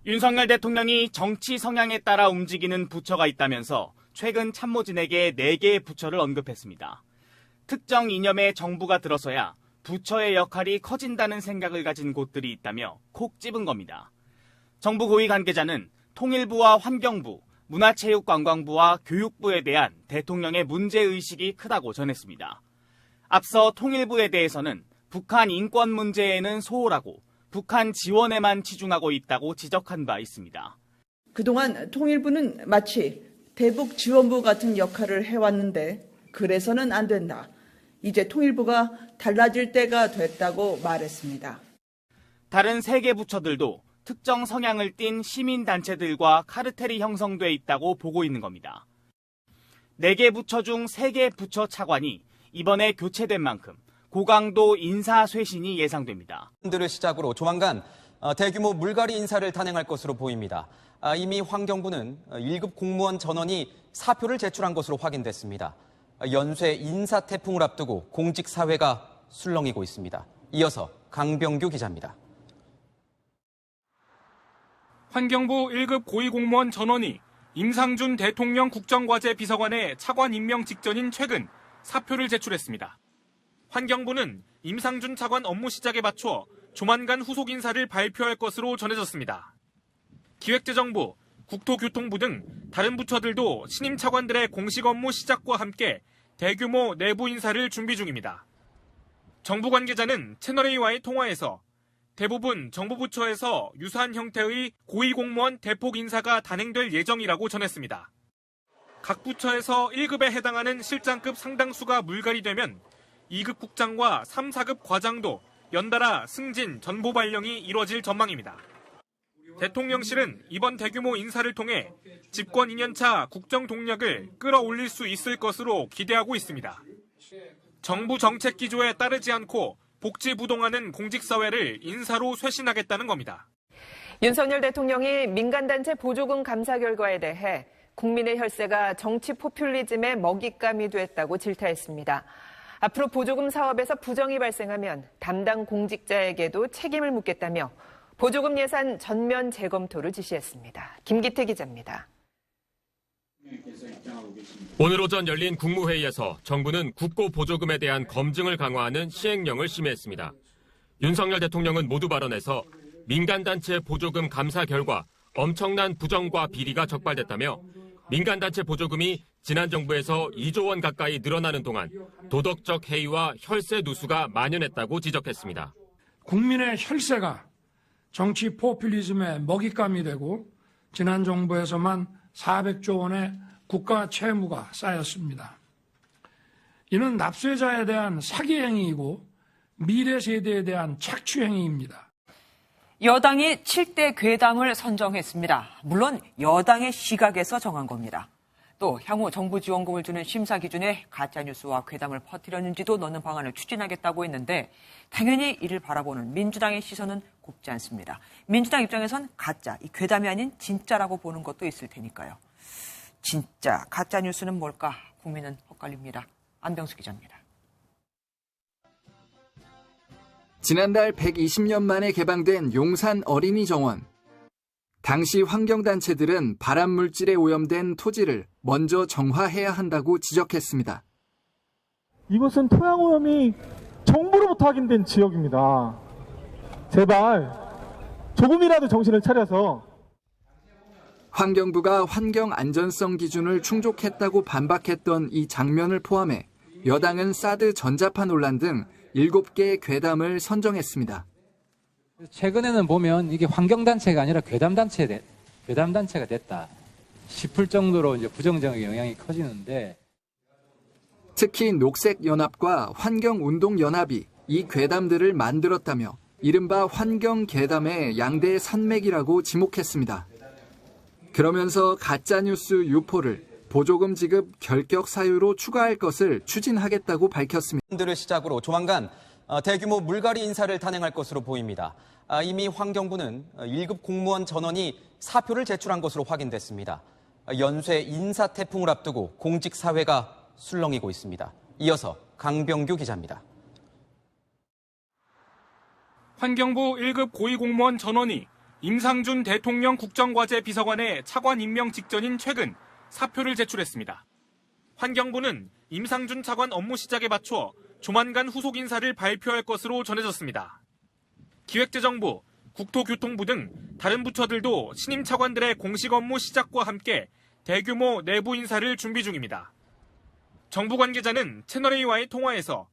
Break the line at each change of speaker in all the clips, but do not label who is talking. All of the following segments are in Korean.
윤석열 대통령이 정치 성향에 따라 움직이는 부처가 있다면서 최근 참모진에게 4개의 부처를 언급했습니다. 특정 이념에 정부가 들어서야 부처의 역할이 커진다는 생각을 가진 곳들이 있다며 콕 집은 겁니다. 정부 고위 관계자는 통일부와 환경부, 문화체육관광부와 교육부에 대한 대통령의 문제의식이 크다고 전했습니다. 앞서 통일부에 대해서는 북한 인권 문제에는 소홀하고 북한 지원에만 치중하고 있다고 지적한 바 있습니다.
그동안 통일부는 마치 대북 지원부 같은 역할을 해왔는데 그래서는 안 된다. 이제 통일부가 달라질 때가 됐다고 말했습니다.
다른 3개 부처들도 특정 성향을 띤 시민단체들과 카르텔이 형성돼 있다고 보고 있는 겁니다. 4개 부처 중 3개 부처 차관이 이번에 교체된 만큼 고강도 인사 쇄신이 예상됩니다.
들을 시작으로 조만간 대규모 물갈이 인사를 단행할 것으로 보입니다. 이미 환경부는 1급 공무원 전원이 사표를 제출한 것으로 확인됐습니다. 연쇄 인사 태풍을 앞두고 공직 사회가 술렁이고 있습니다. 이어서 강병규 기자입니다.
환경부 1급 고위공무원 전원이 임상준 대통령 국정과제 비서관의 차관 임명 직전인 최근 사표를 제출했습니다. 환경부는 임상준 차관 업무 시작에 맞춰 조만간 후속 인사를 발표할 것으로 전해졌습니다. 기획재정부, 국토교통부 등 다른 부처들도 신임 차관들의 공식 업무 시작과 함께 대규모 내부 인사를 준비 중입니다. 정부 관계자는 채널A와의 통화에서 대부분 정부 부처에서 유사한 형태의 고위공무원 대폭 인사가 단행될 예정이라고 전했습니다. 각 부처에서 1급에 해당하는 실장급 상당수가 물갈이되면 2급 국장과 3, 4급 과장도 연달아 승진, 전보 발령이 이뤄질 전망입니다. 대통령실은 이번 대규모 인사를 통해 집권 2년차 국정 동력을 끌어올릴 수 있을 것으로 기대하고 있습니다. 정부 정책 기조에 따르지 않고 복지부동하는 공직사회를 인사로 쇄신하겠다는 겁니다.
윤석열 대통령이 민간단체 보조금 감사 결과에 대해 국민의 혈세가 정치 포퓰리즘의 먹잇감이 됐다고 질타했습니다. 앞으로 보조금 사업에서 부정이 발생하면 담당 공직자에게도 책임을 묻겠다며 보조금 예산 전면 재검토를 지시했습니다. 김기태 기자입니다.
오늘 오전 열린 국무회의에서 정부는 국고 보조금에 대한 검증을 강화하는 시행령을 심의했습니다. 윤석열 대통령은 모두 발언에서 민간단체 보조금 감사 결과 엄청난 부정과 비리가 적발됐다며 민간단체 보조금이 지난 정부에서 2조 원 가까이 늘어나는 동안 도덕적 해이와 혈세 누수가 만연했다고 지적했습니다.
국민의 혈세가 정치 포퓰리즘의 먹잇감이 되고 지난 정부에서만 400조 원의 국가 채무가 쌓였습니다. 이는 납세자에 대한 사기 행위이고 미래 세대에 대한 착취 행위입니다.
여당이 7대 괴담을 선정했습니다. 물론 여당의 시각에서 정한 겁니다. 또 향후 정부 지원금을 주는 심사 기준에 가짜뉴스와 괴담을 퍼뜨렸는지도 넣는 방안을 추진하겠다고 했는데 당연히 이를 바라보는 민주당의 시선은 곱지 않습니다. 민주당 입장에선 가짜, 이 괴담이 아닌 진짜라고 보는 것도 있을 테니까요. 진짜 가짜뉴스는 뭘까? 국민은 헛갈립니다. 안병수 기자입니다.
지난달 120년 만에 개방된 용산 어린이 정원. 당시 환경단체들은 발암물질에 오염된 토지를 먼저 정화해야 한다고 지적했습니다.
이곳은 토양오염이 정부로부터 확인된 지역입니다. 제발 조금이라도 정신을 차려서.
환경부가 환경안전성 기준을 충족했다고 반박했던 이 장면을 포함해 여당은 사드 전자파 논란 등 7개의 괴담을 선정했습니다.
최근에는 보면 이게 환경단체가 아니라 괴담단체가 됐다 싶을 정도로 이제 부정적인 영향이 커지는데
특히 녹색연합과 환경운동연합이 이 괴담들을 만들었다며 이른바 환경괴담의 양대 산맥이라고 지목했습니다. 그러면서 가짜뉴스 유포를 보조금 지급 결격 사유로 추가할 것을 추진하겠다고 밝혔습니다.
들을 시작으로 조만간 대규모 물갈이 인사를 단행할 것으로 보입니다. 이미 환경부는 1급 공무원 전원이 사표를 제출한 것으로 확인됐습니다. 연쇄 인사 태풍을 앞두고 공직 사회가 술렁이고 있습니다. 이어서 강병규 기자입니다.
환경부 1급 고위공무원 전원이 임상준 대통령 국정과제 비서관의 차관 임명 직전인 최근 사표를 제출했습니다. 환경부는 임상준 차관 업무 시작에 맞춰 조만간 후속 인사를 발표할 것으로 전해졌습니다. 기획재정부, 국토교통부 등 다른 부처들도 신임 차관들의 공식 업무 시작과 함께 대규모 내부 인사를 준비 중입니다. 정부 관계자는 채널A와의 통화에서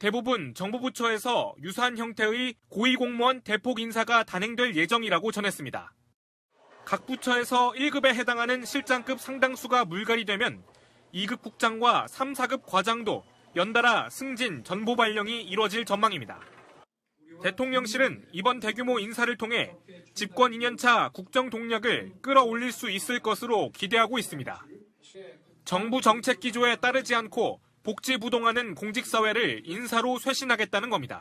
대부분 정부 부처에서 유사한 형태의 고위공무원 대폭 인사가 단행될 예정이라고 전했습니다. 각 부처에서 1급에 해당하는 실장급 상당수가 물갈이되면 2급 국장과 3, 4급 과장도 연달아 승진, 전보 발령이 이뤄질 전망입니다. 대통령실은 이번 대규모 인사를 통해 집권 2년차 국정 동력을 끌어올릴 수 있을 것으로 기대하고 있습니다. 정부 정책 기조에 따르지 않고 복지부동하는 공직사회를 인사로 쇄신하겠다는 겁니다.